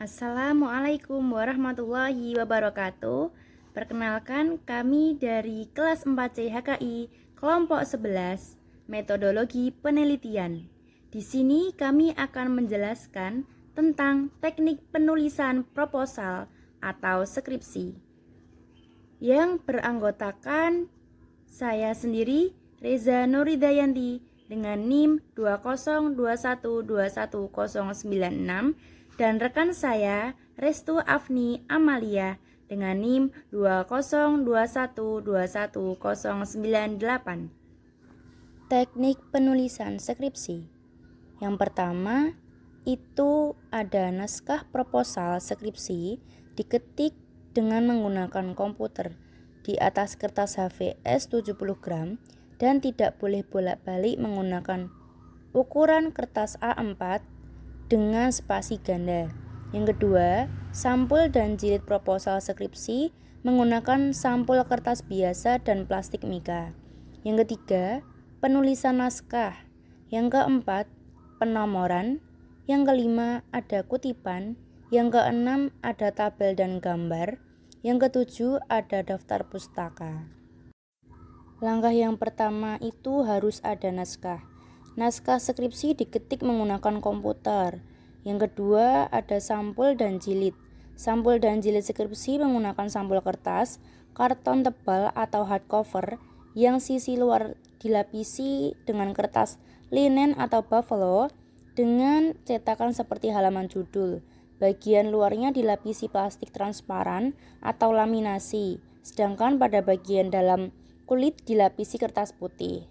Assalamualaikum warahmatullahi wabarakatuh. Perkenalkan, kami dari kelas 4C HKI kelompok 11 metodologi penelitian. Di sini kami akan menjelaskan tentang teknik penulisan proposal atau skripsi yang beranggotakan saya sendiri, Reza Nuridayanti, dengan NIM 20212121096 dan rekan saya Restu Afni Amalia dengan NIM 20212121098. Teknik penulisan skripsi. Yang pertama itu ada naskah proposal skripsi diketik dengan menggunakan komputer di atas kertas HVS 70 gram dan tidak boleh bolak-balik menggunakan ukuran kertas A4 dengan spasi ganda. Yang kedua, sampul dan jilid proposal skripsi menggunakan sampul kertas biasa dan plastik mika. Yang ketiga, penulisan naskah. Yang keempat, penomoran. Yang kelima, ada kutipan. Yang keenam, ada tabel dan gambar. Yang ketujuh, ada daftar pustaka. Langkah yang pertama itu harus ada naskah. Naskah skripsi diketik menggunakan komputer. Yang kedua, ada sampul dan jilid. Sampul dan jilid skripsi menggunakan sampul kertas, karton tebal atau hardcover yang sisi luar dilapisi dengan kertas linen atau buffalo dengan cetakan seperti halaman judul. Bagian luarnya dilapisi plastik transparan atau laminasi, sedangkan pada bagian dalam kulit dilapisi kertas putih.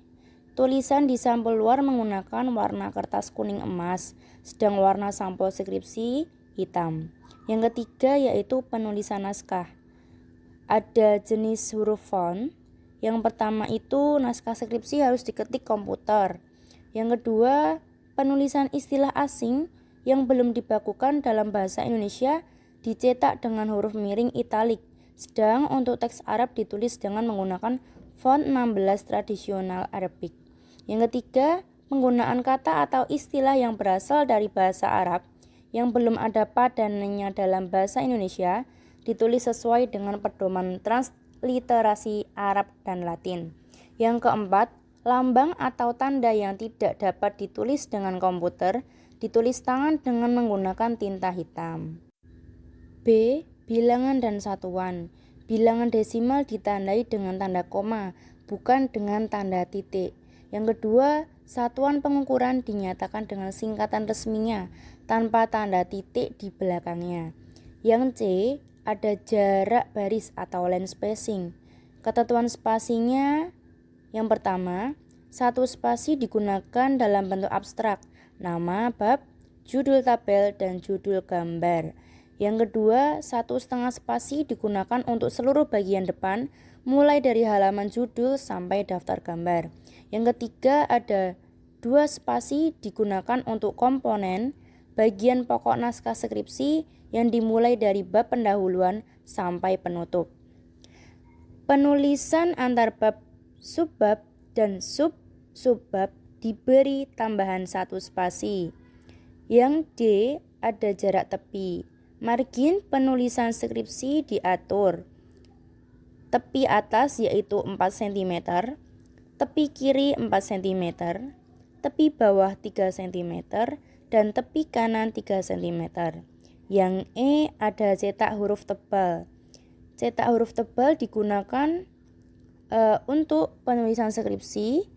Tulisan di sampul luar menggunakan warna kertas kuning emas, sedang warna sampul skripsi hitam. Yang ketiga yaitu penulisan naskah. Ada jenis huruf font. Yang pertama itu naskah skripsi harus diketik komputer. Yang kedua, penulisan istilah asing yang belum dibakukan dalam bahasa Indonesia dicetak dengan huruf miring italik, sedang untuk teks Arab ditulis dengan menggunakan font 16 tradisional Arabic. Yang ketiga, penggunaan kata atau istilah yang berasal dari bahasa Arab yang belum ada padanannya dalam bahasa Indonesia ditulis sesuai dengan pedoman transliterasi Arab dan Latin. Yang keempat, lambang atau tanda yang tidak dapat ditulis dengan komputer ditulis tangan dengan menggunakan tinta hitam. B. Bilangan dan satuan. Bilangan desimal ditandai dengan tanda koma, bukan dengan tanda titik. Yang kedua, satuan pengukuran dinyatakan dengan singkatan resminya, tanpa tanda titik di belakangnya. Yang C, ada jarak baris atau line spacing. Ketentuan spasinya, yang pertama, satu spasi digunakan dalam bentuk abstrak, nama, bab, judul tabel, dan judul gambar. Yang kedua, 1,5 spasi digunakan untuk seluruh bagian depan, mulai dari halaman judul sampai daftar gambar. Yang ketiga, ada 2 spasi digunakan untuk komponen bagian pokok naskah skripsi yang dimulai dari bab pendahuluan sampai penutup. Penulisan antar bab, subbab, dan subbab diberi tambahan 1 spasi. Yang D, ada jarak tepi. Margin penulisan skripsi diatur. Tepi atas yaitu 4 cm, tepi kiri 4 cm, tepi bawah 3 cm, dan tepi kanan 3 cm. Yang E, ada cetak huruf tebal. Cetak huruf tebal digunakan untuk penulisan skripsi,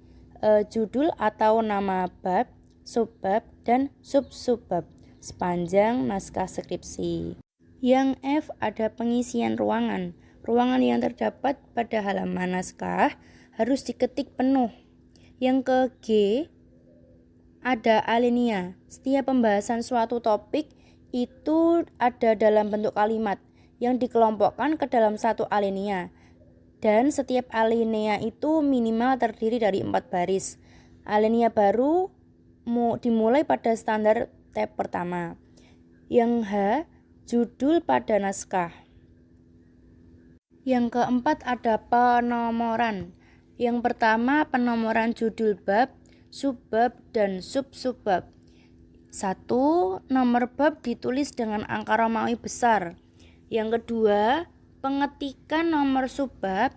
judul atau nama bab, subbab, dan sub-subbab sepanjang naskah skripsi. Yang F, ada pengisian ruangan. Ruangan yang terdapat pada halaman naskah harus diketik penuh. Yang ke G, ada alinea. Setiap pembahasan suatu topik itu ada dalam bentuk kalimat yang dikelompokkan ke dalam satu alinea. Dan setiap alinea itu minimal terdiri dari 4 baris. Alinea baru dimulai pada standar tab pertama. Yang H, judul pada naskah. Yang keempat ada penomoran. Yang pertama penomoran judul bab, subbab, dan sub-subbab. Satu, nomor bab ditulis dengan angka Romawi besar. Yang kedua, pengetikan nomor subbab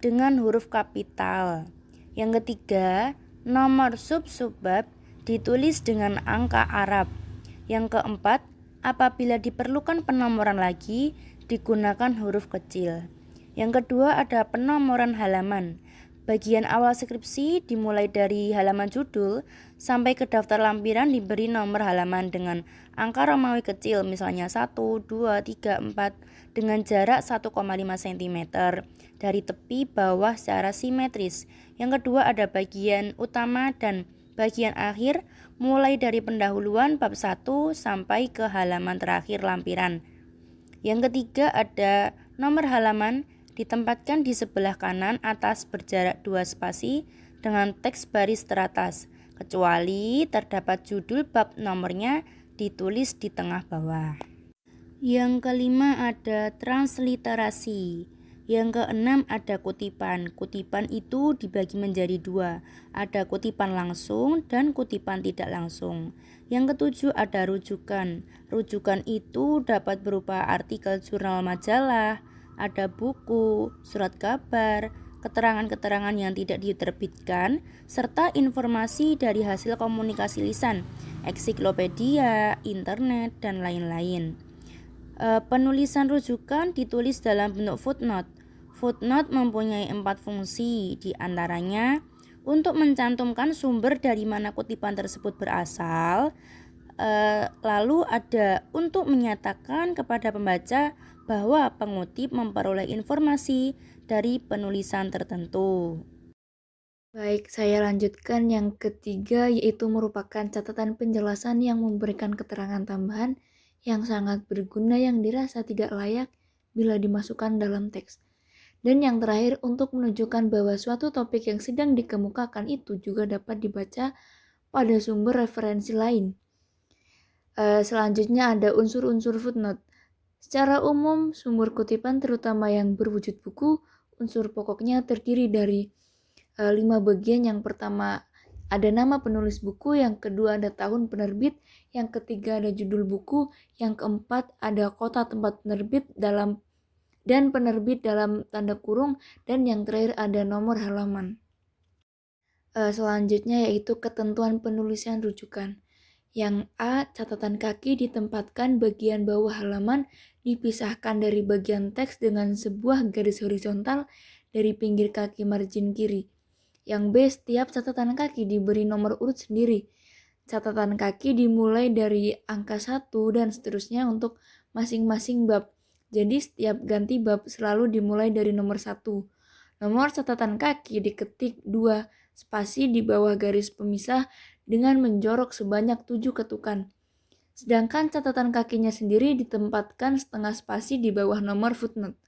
dengan huruf kapital. Yang ketiga, nomor sub-subbab ditulis dengan angka Arab. Yang keempat, apabila diperlukan penomoran lagi, digunakan huruf kecil. Yang kedua ada penomoran halaman. Bagian awal skripsi dimulai dari halaman judul sampai ke daftar lampiran diberi nomor halaman dengan angka Romawi kecil, misalnya 1, 2, 3, 4 dengan jarak 1,5 cm dari tepi bawah secara simetris. Yang kedua ada bagian utama dan bagian akhir mulai dari pendahuluan bab 1 sampai ke halaman terakhir lampiran. Yang ketiga ada nomor halaman ditempatkan di sebelah kanan atas berjarak 2 spasi dengan teks baris teratas, kecuali terdapat judul bab nomornya ditulis di tengah bawah. Yang kelima ada transliterasi. Yang keenam ada kutipan. Kutipan itu dibagi menjadi dua, ada kutipan langsung dan kutipan tidak langsung. Yang ketujuh ada rujukan. Rujukan itu dapat berupa artikel jurnal majalah, ada buku, surat kabar, keterangan-keterangan yang tidak diterbitkan, serta informasi dari hasil komunikasi lisan, ensiklopedia, internet, dan lain-lain. Penulisan rujukan ditulis dalam bentuk footnote. Footnote mempunyai 4 fungsi, diantaranya untuk mencantumkan sumber dari mana kutipan tersebut berasal, lalu ada untuk menyatakan kepada pembaca bahwa pengutip memperoleh informasi dari penulisan tertentu. Baik, saya lanjutkan yang ketiga, yaitu merupakan catatan penjelasan yang memberikan keterangan tambahan yang sangat berguna yang dirasa tidak layak bila dimasukkan dalam teks. Dan yang terakhir, untuk menunjukkan bahwa suatu topik yang sedang dikemukakan itu juga dapat dibaca pada sumber referensi lain. Selanjutnya ada unsur-unsur footnote. Secara umum, sumber kutipan terutama yang berwujud buku, unsur pokoknya terdiri dari 5 bagian. Yang pertama ada nama penulis buku, yang kedua ada tahun penerbit, yang ketiga ada judul buku, yang keempat ada kota tempat penerbit dan penerbit dalam tanda kurung, dan yang terakhir ada nomor halaman. Selanjutnya yaitu ketentuan penulisan rujukan. Yang A, catatan kaki ditempatkan bagian bawah halaman dipisahkan dari bagian teks dengan sebuah garis horizontal dari pinggir kaki margin kiri. Yang B, setiap catatan kaki diberi nomor urut sendiri. Catatan kaki dimulai dari angka 1 dan seterusnya untuk masing-masing bab. Jadi setiap ganti bab selalu dimulai dari nomor 1. Nomor catatan kaki diketik 2 spasi di bawah garis pemisah dengan menjorok sebanyak 7 ketukan. Sedangkan catatan kakinya sendiri ditempatkan setengah spasi di bawah nomor footnote.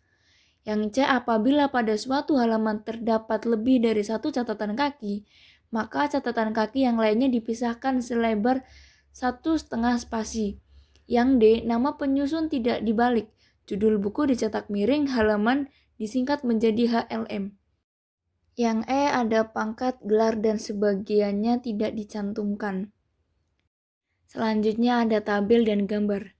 Yang C, apabila pada suatu halaman terdapat lebih dari satu catatan kaki, maka catatan kaki yang lainnya dipisahkan selebar 1,5 spasi. Yang D, nama penyusun tidak dibalik. Judul buku dicetak miring, halaman disingkat menjadi HLM. Yang E, ada pangkat, gelar, dan sebagiannya tidak dicantumkan. Selanjutnya ada tabel dan gambar.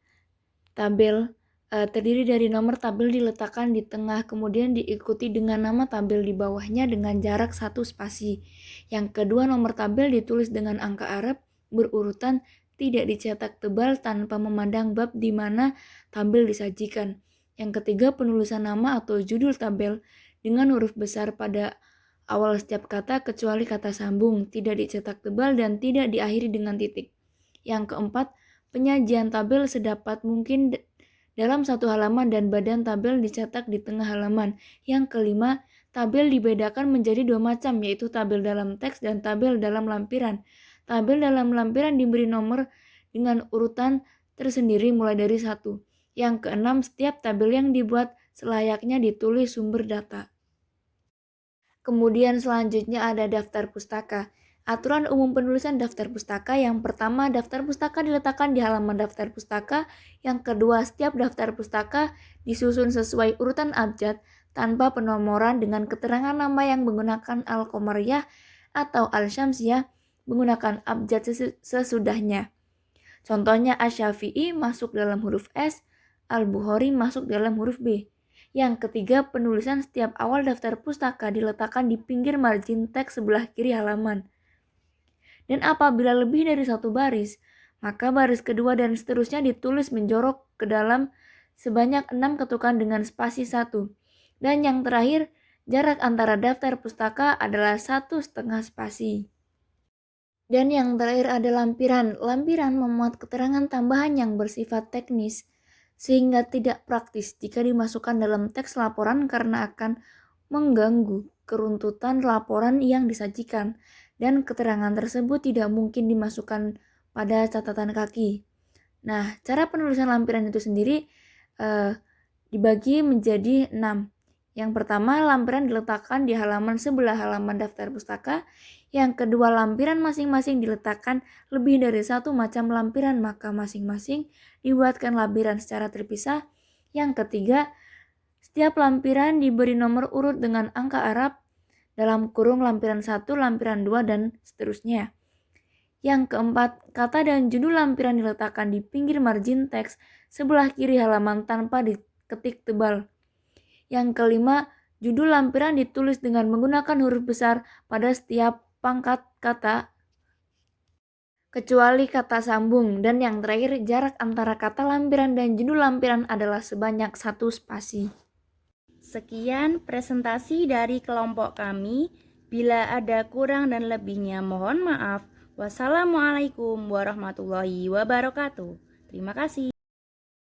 Tabel terdiri dari nomor tabel diletakkan di tengah, kemudian diikuti dengan nama tabel di bawahnya dengan jarak 1 spasi. Yang kedua, nomor tabel ditulis dengan angka Arab berurutan, tidak dicetak tebal tanpa memandang bab di mana tabel disajikan. Yang ketiga, penulisan nama atau judul tabel dengan huruf besar pada awal setiap kata kecuali kata sambung, tidak dicetak tebal dan tidak diakhiri dengan titik. Yang keempat, penyajian tabel sedapat mungkin dalam satu halaman dan badan tabel dicetak di tengah halaman. Yang kelima, tabel dibedakan menjadi 2 macam, yaitu tabel dalam teks dan tabel dalam lampiran. Tabel dalam lampiran diberi nomor dengan urutan tersendiri mulai dari 1. Yang keenam, setiap tabel yang dibuat selayaknya ditulis sumber data. Kemudian selanjutnya ada daftar pustaka. Aturan umum penulisan daftar pustaka. Yang pertama, daftar pustaka diletakkan di halaman daftar pustaka. Yang kedua, setiap daftar pustaka disusun sesuai urutan abjad tanpa penomoran dengan keterangan nama yang menggunakan Al-Qamariyah atau Al-Syamsiyah menggunakan abjad sesudahnya. Contohnya Asy-Syafi'i masuk dalam huruf S, Al-Bukhari masuk dalam huruf B. Yang ketiga, penulisan setiap awal daftar pustaka diletakkan di pinggir margin teks sebelah kiri halaman. Dan apabila lebih dari satu baris, maka baris kedua dan seterusnya ditulis menjorok ke dalam sebanyak 6 ketukan dengan spasi 1. Dan yang terakhir, jarak antara daftar pustaka adalah 1,5 spasi. Dan yang terakhir ada lampiran. Lampiran memuat keterangan tambahan yang bersifat teknis, sehingga tidak praktis jika dimasukkan dalam teks laporan karena akan mengganggu keruntutan laporan yang disajikan, dan keterangan tersebut tidak mungkin dimasukkan pada catatan kaki. Nah, cara penulisan lampiran itu sendiri dibagi menjadi 6. Yang pertama, lampiran diletakkan di halaman sebelah halaman daftar pustaka. Yang kedua, lampiran masing-masing diletakkan lebih dari satu macam lampiran, maka masing-masing dibuatkan lampiran secara terpisah. Yang ketiga, setiap lampiran diberi nomor urut dengan angka Arab dalam kurung lampiran 1, lampiran 2, dan seterusnya. Yang keempat, kata dan judul lampiran diletakkan di pinggir margin teks sebelah kiri halaman tanpa diketik tebal. Yang kelima, judul lampiran ditulis dengan menggunakan huruf besar pada setiap pangkat kata, kecuali kata sambung. Dan yang terakhir, jarak antara kata lampiran dan judul lampiran adalah sebanyak 1 spasi. Sekian presentasi dari kelompok kami. Bila ada kurang dan lebihnya mohon maaf. Wassalamualaikum warahmatullahi wabarakatuh. Terima kasih.